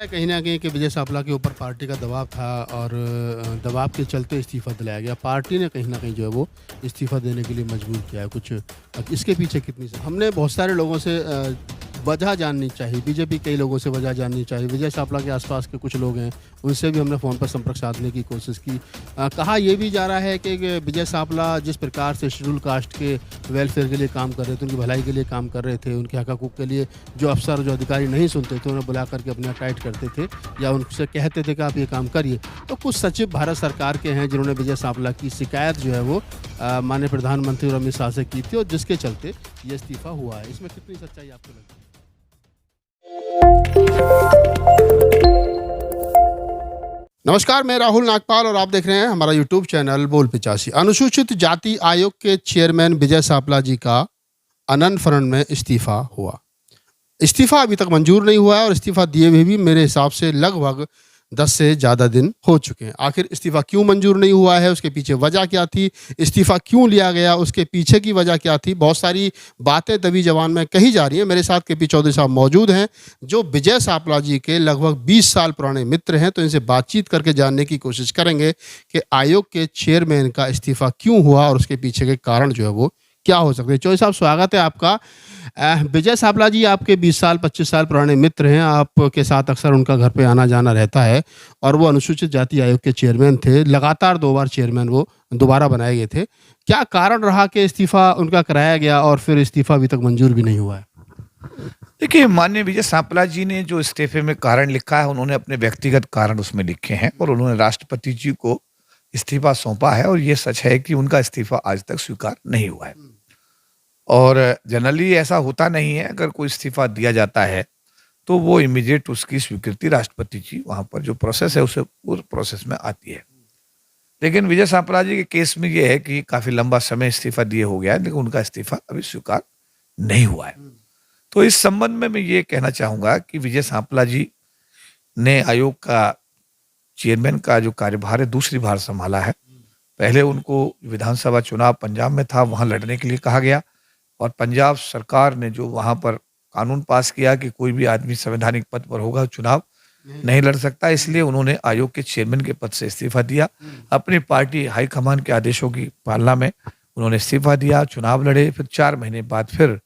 कहीं न कहीं कि विजय सापला के ऊपर पार्टी का दबाव था और दबाव के चलते इस्तीफ़ा दिलाया गया। पार्टी ने कहीं न कहीं जो है वो इस्तीफ़ा देने के लिए मजबूर किया है। कुछ इसके पीछे कितनी स हमने बहुत सारे लोगों से वजह जाननी चाहिए। बीजेपी कई लोगों से वजह जाननी चाहिए। विजय सापला के आस-पास के कुछ लोग हैं, उनसे भी हमने फ़ोन पर संपर्क साधने की कोशिश की। कहा ये भी जा रहा है कि विजय सापला जिस प्रकार से शेड्यूल कास्ट के वेलफेयर के लिए काम कर रहे थे, उनकी भलाई के लिए काम कर रहे थे, उनके हक-हकूक़ के लिए जो अफ़सर, जो अधिकारी नहीं सुनते थे, उन्हें बुला कर के अपना टाइट करते थे या उनसे कहते थे कि आप ये काम करिए। तो कुछ सचिव भारत सरकार के हैं जिन्होंने विजय सापला की शिकायत जो है वो माननीय प्रधानमंत्री और अमित शाह से की थी और जिसके चलते ये इस्तीफ़ा हुआ है। इसमें कितनी सच्चाई आपको लगती है? नमस्कार, मैं राहुल नागपाल और आप देख रहे हैं हमारा यूट्यूब चैनल बोल 85। अनुसूचित जाति आयोग के चेयरमैन विजय सापला जी का अनंत फरन में इस्तीफ़ा हुआ। इस्तीफ़ा अभी तक मंजूर नहीं हुआ है और इस्तीफ़ा दिए हुए भी मेरे हिसाब से लगभग 10 से ज़्यादा दिन हो चुके हैं। आखिर इस्तीफ़ा क्यों मंजूर नहीं हुआ है, उसके पीछे वजह क्या थी, इस्तीफ़ा क्यों लिया गया, उसके पीछे की वजह क्या थी, बहुत सारी बातें दबी ज़बान में कही जा रही हैं। मेरे साथ के पी चौधरी साहब मौजूद हैं, जो विजय सापला जी के लगभग 20 साल पुराने मित्र हैं। तो इनसे बातचीत करके जानने की कोशिश करेंगे कि आयोग के चेयरमैन का इस्तीफ़ा क्यों हुआ और उसके पीछे के कारण जो है वो क्या हो सकते हैं। चौधरी साहब, स्वागत है आपका। विजय सापला जी आपके 20 साल 25 साल पुराने मित्र हैं, आपके साथ अक्सर उनका घर पे आना जाना रहता है और वो अनुसूचित जाति आयोग के चेयरमैन थे। लगातार 2 बार चेयरमैन वो दोबारा बनाए गए थे। क्या कारण रहा कि इस्तीफ़ा उनका कराया गया और फिर इस्तीफ़ा अभी तक मंजूर भी नहीं हुआ है? देखिए, माननीय विजय सापला जी ने जो इस्तीफे में कारण लिखा है, उन्होंने अपने व्यक्तिगत कारण उसमें लिखे हैं और उन्होंने राष्ट्रपति जी को इस्तीफा सौंपा है और ये सच है कि उनका इस्तीफा आज तक स्वीकार नहीं हुआ है। और जनरली ऐसा होता नहीं है, अगर कोई इस्तीफा दिया जाता है तो वो इमीडिएट उसकी स्वीकृति राष्ट्रपति जी वहां पर जो प्रोसेस है उसे उस प्रोसेस में आती है। लेकिन विजय सापला जी के केस में ये है कि काफी लंबा समय इस्तीफा दिए हो गया है, लेकिन उनका इस्तीफा अभी स्वीकार नहीं हुआ है। तो इस संबंध में मैं ये कहना चाहूंगा कि विजय सापला जी ने आयोग का चेयरमैन का जो कार्यभार है दूसरी बार संभाला है। पहले उनको विधानसभा चुनाव पंजाब में था, वहां लड़ने के लिए कहा गया और पंजाब सरकार ने जो वहां पर कानून पास किया कि कोई भी आदमी संवैधानिक पद पर होगा चुनाव नहीं लड़ सकता, इसलिए उन्होंने आयोग के चेयरमैन के पद से इस्तीफा दिया। अपनी पार्टी हाईकमान के आदेशों की पालना में उन्होंने इस्तीफा दिया, चुनाव लड़े। फिर 4 महीने बाद फिर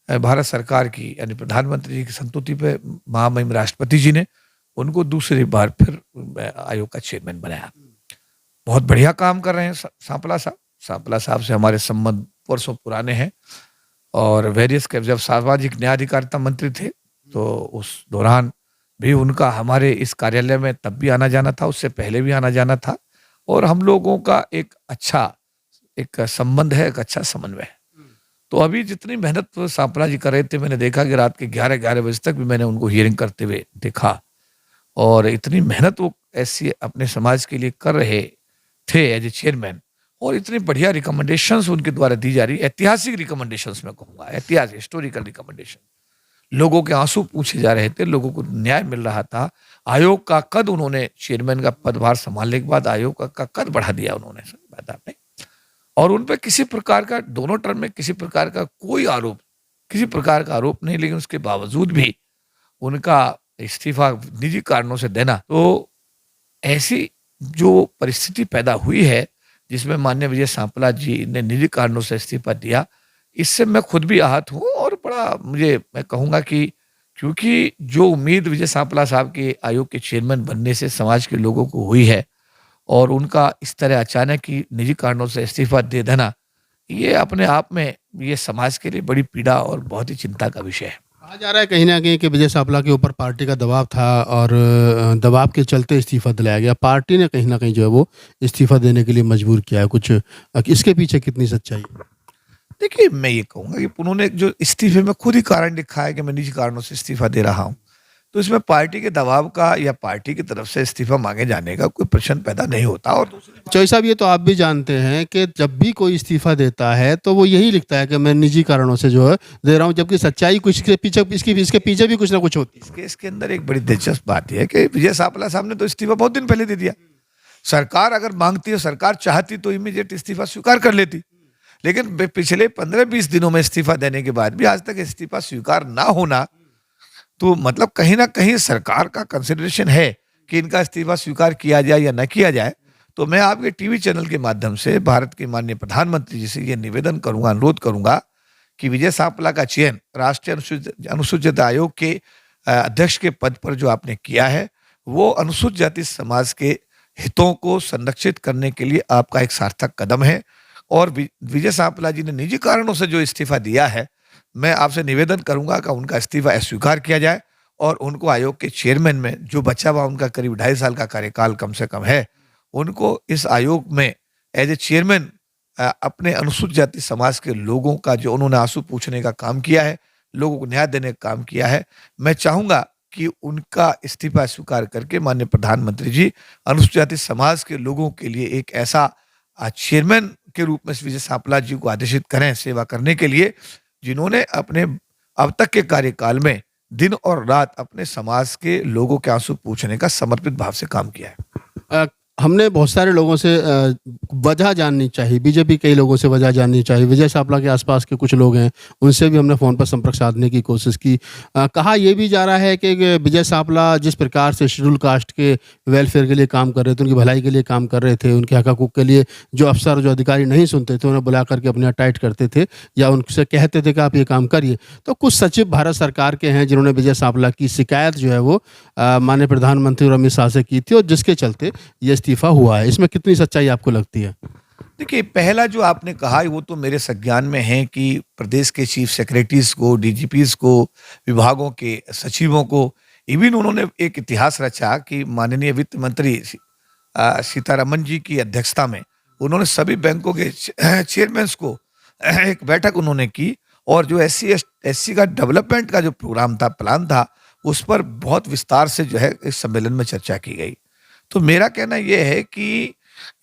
भारत सरकार की यानी प्रधानमंत्री जी की संस्तुति पे महामहिम राष्ट्रपति जी ने उनको दूसरी बार फिर आयोग का चेयरमैन बनाया। बहुत बढ़िया काम कर रहे हैं सापला साहब। सापला साहब से हमारे संबंध वर्षों पुराने हैं और वेरियस के जब सामाजिक न्याय अधिकारिता मंत्री थे तो उस दौरान भी उनका हमारे इस कार्यालय में तब भी आना जाना था, उससे पहले भी आना जाना था और हम लोगों का एक अच्छा एक संबंध है, एक अच्छा समन्वय है। तो अभी जितनी मेहनत सापला जी कर रहे थे, मैंने देखा कि रात के 11 बजे तक भी मैंने उनको हियरिंग करते हुए देखा और इतनी मेहनत वो ऐसी अपने समाज के लिए कर रहे थे एज ए चेयरमैन और इतनी बढ़िया रिकमेंडेशंस उनके द्वारा दी जा रही, ऐतिहासिक रिकमेंडेशंस मैं कहूँगा, ऐतिहासिक हिस्टोरिकल रिकमेंडेशन। लोगों के आंसू पूछे जा रहे थे, लोगों को न्याय मिल रहा था। आयोग का कद उन्होंने चेयरमैन का पदभार संभालने के बाद आयोग का कद बढ़ा दिया उन्होंने बात आपने और उन पर किसी प्रकार का दोनों टर्म में किसी प्रकार का कोई आरोप, किसी प्रकार का आरोप नहीं, लेकिन उसके बावजूद भी उनका इस्तीफा निजी कारणों से देना, तो ऐसी जो परिस्थिति पैदा हुई है जिसमें माननीय विजय सापला जी ने निजी कारणों से इस्तीफा दिया, इससे मैं खुद भी आहत हूँ और बड़ा मुझे मैं कहूँगा कि क्योंकि जो उम्मीद विजय सापला साहब के आयोग के चेयरमैन बनने से समाज के लोगों को हुई है और उनका इस तरह अचानक ही निजी कारणों से इस्तीफा दे देना, ये अपने आप में ये समाज के लिए बड़ी पीड़ा और बहुत ही चिंता का विषय है। कहा जा रहा है कहीं न कहीं कि विजय सापला के ऊपर पार्टी का दबाव था और दबाव के चलते इस्तीफ़ा दिलाया गया। पार्टी ने कहीं न कहीं जो है वो इस्तीफ़ा देने के लिए मजबूर किया है। कुछ इसके पीछे कितनी सच्चाई है? देखिए, मैं ये कहूँगा कि उन्होंने जो इस्तीफे में खुद ही कारण लिखा है कि मैं निजी कारणों से इस्तीफा दे रहा हूँ, तो इसमें पार्टी के दबाव का या पार्टी की तरफ से इस्तीफा मांगे जाने का कोई प्रश्न पैदा नहीं होता। और चौधरी साहब, ये तो आप भी जानते हैं कि जब भी कोई इस्तीफ़ा देता है तो वो यही लिखता है कि मैं निजी कारणों से जो है दे रहा हूँ, जबकि सच्चाई कुछ के पीछे इसके पीछे भी कुछ ना कुछ होती है। इस केस के अंदर एक बड़ी दिलचस्प बात यह है कि विजय सापला साहब ने तो इस्तीफा बहुत दिन पहले दे दिया। सरकार अगर मांगती है, सरकार चाहती तो इमीडिएट इस्तीफा स्वीकार कर लेती, लेकिन पिछले 15-20 दिनों में इस्तीफा देने के बाद भी आज तक इस्तीफा स्वीकार ना होना तो मतलब कहीं ना कहीं सरकार का कंसिडरेशन है कि इनका इस्तीफा स्वीकार किया जाए या न किया जाए। तो मैं आपके टीवी चैनल के माध्यम से भारत के माननीय प्रधानमंत्री जी से ये निवेदन करूंगा, अनुरोध करूंगा कि विजय सांपला का चयन राष्ट्रीय अनुसूचित अनुसूचित आयोग के अध्यक्ष के पद पर जो आपने किया है, वो अनुसूचित जाति समाज के हितों को संरक्षित करने के लिए आपका एक सार्थक कदम है। और विजय सांपला जी ने निजी कारणों से जो इस्तीफा दिया है, मैं आपसे निवेदन करूंगा कि उनका इस्तीफा अस्वीकार किया जाए और उनको आयोग के चेयरमैन में जो बचा हुआ उनका करीब 2.5 साल का कार्यकाल कम से कम है, उनको इस आयोग में एज ए चेयरमैन अपने अनुसूचित जाति समाज के लोगों का जो उन्होंने आंसू पूछने का काम किया है, लोगों को न्याय देने का काम किया है, मैं चाहूंगा कि उनका इस्तीफा स्वीकार करके माननीय प्रधानमंत्री जी अनुसूचित जाति समाज के लोगों के लिए एक ऐसा चेयरमैन के रूप में विजय सांपला जी को आदेशित करें सेवा करने के लिए, जिन्होंने अपने अब तक के कार्यकाल में दिन और रात अपने समाज के लोगों के आंसू पूछने का समर्पित भाव से काम किया है। हमने बहुत सारे लोगों से वजह जाननी चाहिए, बीजेपी कई लोगों से वजह जाननी चाहिए, विजय सांपला के आसपास के कुछ लोग हैं उनसे भी हमने फ़ोन पर संपर्क साधने की कोशिश की। कहा यह भी जा रहा है कि विजय सांपला जिस प्रकार से शेड्यूल कास्ट के वेलफेयर के लिए काम कर रहे थे, उनकी भलाई के लिए काम कर रहे थे, उनके हक हकूक़ के लिए जो अफसर जो अधिकारी नहीं सुनते थे उन्हें बुला करके अपने यहाँ टाइट करते थे या उनसे कहते थे कि आप ये काम करिए। तो कुछ सचिव भारत सरकार के हैं जिन्होंने विजय सांपला की शिकायत जो है वो माननीय प्रधानमंत्री और अमित शाह से की थी और जिसके चलते ये इस्तीफा हुआ है। इसमें कितनी सच्चाई आपको लगती है? देखिए, पहला जो आपने कहा वो तो मेरे संज्ञान में है कि प्रदेश के चीफ सेक्रेटरीज को, डीजीपीज को, विभागों के सचिवों को, इवन उन्होंने एक इतिहास रचा कि माननीय वित्त मंत्री सीतारमन जी की अध्यक्षता में उन्होंने सभी बैंकों के चेयरमैन को एक बैठक उन्होंने की और जो एससी का डेवलपमेंट का जो प्रोग्राम था, प्लान था, उस पर बहुत विस्तार से जो है इस सम्मेलन में चर्चा की गई। तो मेरा कहना यह है कि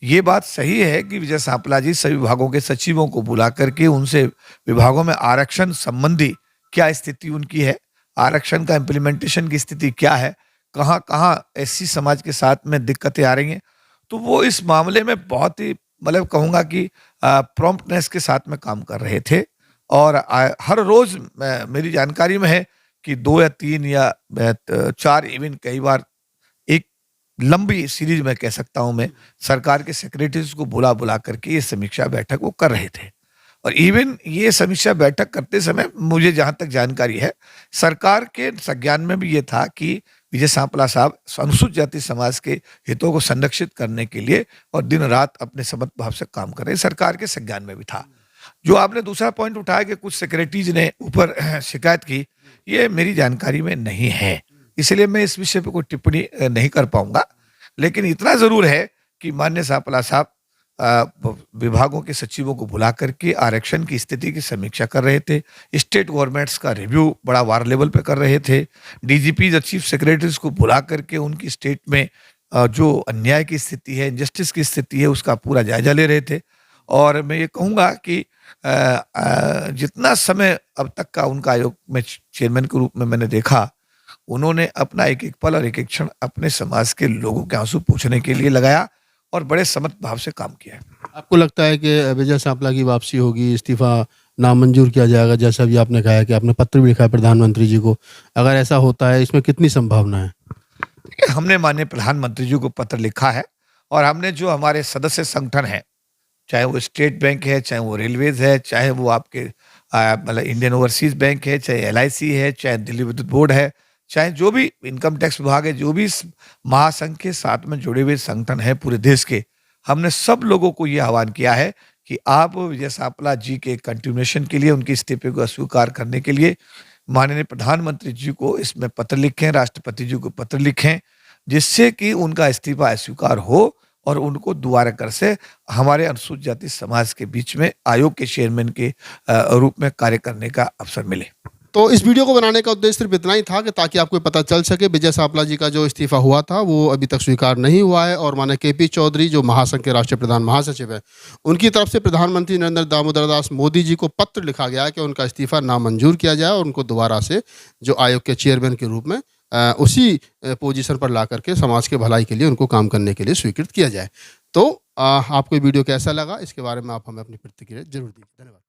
ये बात सही है कि विजय सांपला जी सभी विभागों के सचिवों को बुला करके उनसे विभागों में आरक्षण संबंधी क्या स्थिति उनकी है, आरक्षण का इम्प्लीमेंटेशन की स्थिति क्या है, कहाँ कहाँ एससी समाज के साथ में दिक्कतें आ रही हैं, तो वो इस मामले में बहुत ही मतलब कहूँगा कि प्रॉम्प्टनेस के साथ में काम कर रहे थे। और हर रोज मेरी जानकारी में है कि 2 या 3 या 4 इवन कई बार एक लंबी सीरीज में कह सकता हूं मैं सरकार के सेक्रेटरीज को बुला बुला करके ये समीक्षा बैठक वो कर रहे थे। और इवन ये समीक्षा बैठक करते समय मुझे जहां तक जानकारी है, सरकार के संज्ञान में भी ये था कि विजय सांपला साहब अनुसूचित जाति समाज के हितों को संरक्षित करने के लिए और दिन रात अपने समर्पित भाव से काम कर रहे, सरकार के संज्ञान में भी था। जो आपने दूसरा पॉइंट उठाया कि कुछ सेक्रेटरीज ने ऊपर शिकायत की, ये मेरी जानकारी में नहीं है, इसलिए मैं इस विषय पे कोई टिप्पणी नहीं कर पाऊंगा। लेकिन इतना जरूर है कि माननीय सांपला साहब विभागों के सचिवों को बुला करके आरक्षण की स्थिति की समीक्षा कर रहे थे, स्टेट गवर्नमेंट्स का रिव्यू बड़ा वार लेवल पे कर रहे थे, डीजीपी चीफ सेक्रेटरीज को बुला करके उनकी स्टेट में जो अन्याय की स्थिति है, इनजस्टिस की स्थिति है, उसका पूरा जायजा ले रहे थे। और मैं ये कहूँगा कि जितना समय अब तक का उनका आयोग में चेयरमैन के रूप में मैंने देखा, उन्होंने अपना एक एक पल और एक एक क्षण अपने समाज के लोगों के आंसू पूछने के लिए लगाया और बड़े समर्पित भाव से काम किया है। आपको लगता है कि विजय सांपला की वापसी होगी, इस्तीफा नामंजूर किया जाएगा, जैसा भी आपने कहा है कि आपने पत्र भी लिखा है प्रधानमंत्री जी को, अगर ऐसा होता है इसमें कितनी संभावना है? हमने माननीय प्रधानमंत्री जी को पत्र लिखा है और हमने जो हमारे सदस्य संगठन है, चाहे वो स्टेट बैंक है, चाहे वो रेलवेज है, चाहे वो आपके मतलब इंडियन ओवरसीज बैंक है, चाहे एलआईसी है, चाहे दिल्ली विद्युत बोर्ड है, चाहे जो भी इनकम टैक्स विभाग है, जो भी इस महासंघ के साथ में जुड़े हुए संगठन है पूरे देश के, हमने सब लोगों को ये आह्वान किया है कि आप विजय सांपला जी के कंटिन्यूएशन के लिए, उनके इस्तीफे को अस्वीकार करने के लिए माननीय प्रधानमंत्री जी को इसमें पत्र लिखें, राष्ट्रपति जी को पत्र लिखें, जिससे कि उनका इस्तीफा अस्वीकार हो और उनको दोबारा कर से हमारे अनुसूचित जाति समाज के बीच में आयोग के चेयरमैन के रूप में कार्य करने का अवसर मिले। तो इस वीडियो को बनाने का उद्देश्य सिर्फ इतना ही था कि ताकि आपको पता चल सके विजय सांपला जी का जो इस्तीफा हुआ था वो अभी तक स्वीकार नहीं हुआ है और माने केपी चौधरी जो महासंघ के राष्ट्रीय प्रधान महासचिव है, उनकी तरफ से प्रधानमंत्री नरेंद्र दामोदर दास मोदी जी को पत्र लिखा गया है कि उनका इस्तीफा नामंजूर किया जाए और उनको दोबारा से जो आयोग के चेयरमैन के रूप में उसी पोजीशन पर ला करके समाज के भलाई के लिए उनको काम करने के लिए स्वीकृत किया जाए। तो आपको वीडियो कैसा लगा इसके बारे में आप हमें अपनी प्रतिक्रिया जरूर दीजिए। धन्यवाद।